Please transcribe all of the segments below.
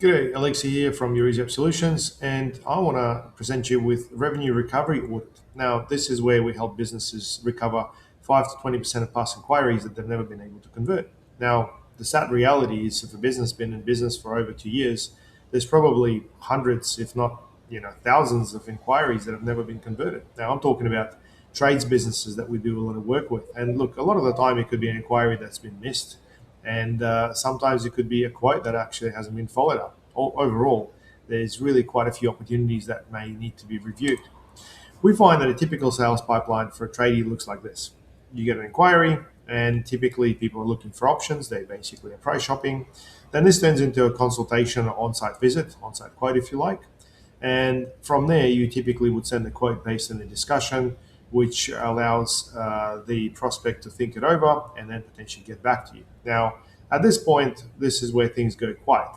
G'day, Alexi here from Your Easy App Solutions, and I want to present you with Revenue Recovery Audit. Now, this is where we help businesses recover 5 to 20% of past inquiries that they've never been able to convert. Now, the sad reality is if a business has been in business for over 2 years, there's probably hundreds, if not thousands of inquiries that have never been converted. Now, I'm talking about trades businesses that we do a lot of work with. And look, a lot of the time it could be an inquiry that's been missed. And sometimes it could be a quote that actually hasn't been followed up. Overall, there's really quite a few opportunities that may need to be reviewed. We find that a typical sales pipeline for a tradie looks like this. You get an inquiry, and typically people are looking for options. They basically are price shopping. Then this turns into a consultation or on-site visit, on-site quote if you like. And from there, you typically would send a quote based on a discussion, which allows the prospect to think it over and then potentially get back to you. Now, at this point, this is where things go quiet.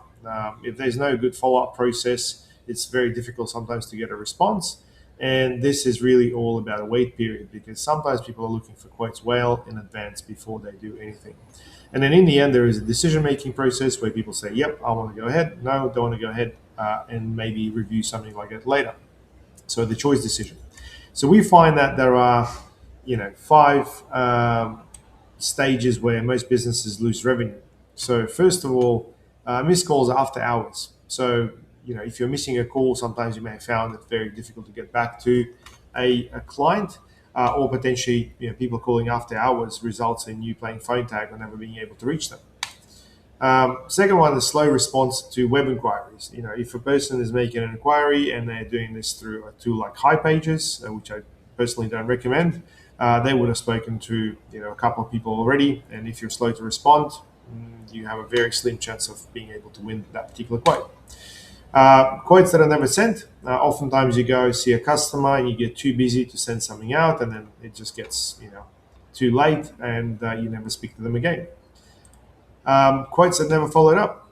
If there's no good follow-up process, it's very difficult sometimes to get a response. And this is really all about a wait period because sometimes people are looking for quotes well in advance before they do anything. And then in the end, there is a decision-making process where people say, yep, I want to go ahead. No, don't want to go ahead, and maybe review something like it later. So the choice decision. So we find that there are, five stages where most businesses lose revenue. So first of all, missed calls after hours. So if you're missing a call, sometimes you may have found it very difficult to get back to a client, or potentially people calling after hours results in you playing phone tag or never being able to reach them. Second one is slow response to web inquiries. If a person is making an inquiry and they're doing this through a tool like High Pages, which I personally don't recommend, they would have spoken to a couple of people already. And if you're slow to respond, you have a very slim chance of being able to win that particular quote. Quotes that are never sent. Oftentimes you go see a customer and you get too busy to send something out, and then it just gets too late, and you never speak to them again. Quotes that never followed up.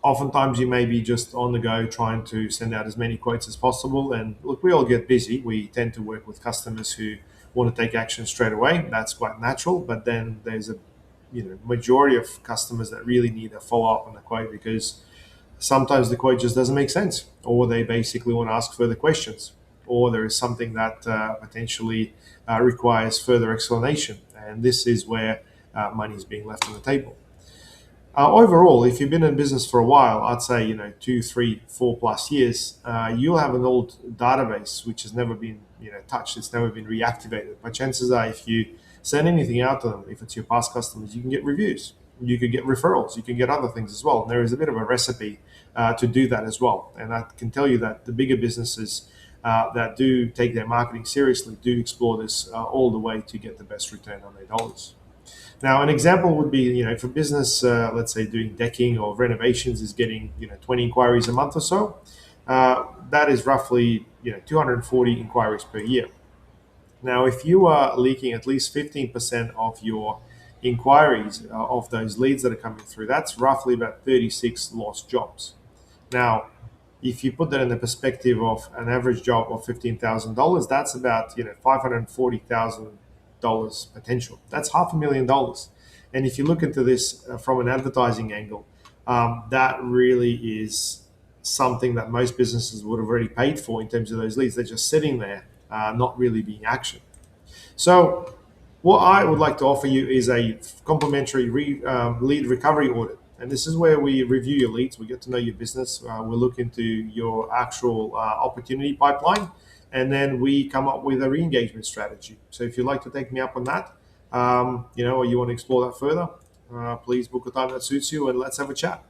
Oftentimes you may be just on the go trying to send out as many quotes as possible. And look, we all get busy. We tend to work with customers who want to take action straight away. That's quite natural. But then there's a majority of customers that really need a follow-up on the quote because sometimes the quote just doesn't make sense, or they basically want to ask further questions, or there is something that potentially requires further explanation. And this is where money is being left on the table. Overall, if you've been in business for a while, I'd say 2, 3, 4+ years, you'll have an old database which has never been touched. It's never been reactivated. But chances are, if you send anything out to them, if it's your past customers, you can get reviews, you could get referrals, you can get other things as well. And there is a bit of a recipe to do that as well. And I can tell you that the bigger businesses that do take their marketing seriously do explore this all the way to get the best return on their dollars. Now, an example would be, if a business, let's say doing decking or renovations is getting, 20 inquiries a month or so, that is roughly, 240 inquiries per year. Now, if you are leaking at least 15% of your inquiries of those leads that are coming through, that's roughly about 36 lost jobs. Now, if you put that in the perspective of an average job of $15,000, that's about $540,000 potential. That's $500,000. And if you look into this from an advertising angle, that really is something that most businesses would have already paid for in terms of those leads. They're just sitting there, not really being actioned. So what I would like to offer you is a complimentary lead recovery audit. And this is where we review your leads. We get to know your business. We look into your actual opportunity pipeline, and then we come up with a re-engagement strategy. So if you'd like to take me up on that, or you want to explore that further, please book a time that suits you and let's have a chat.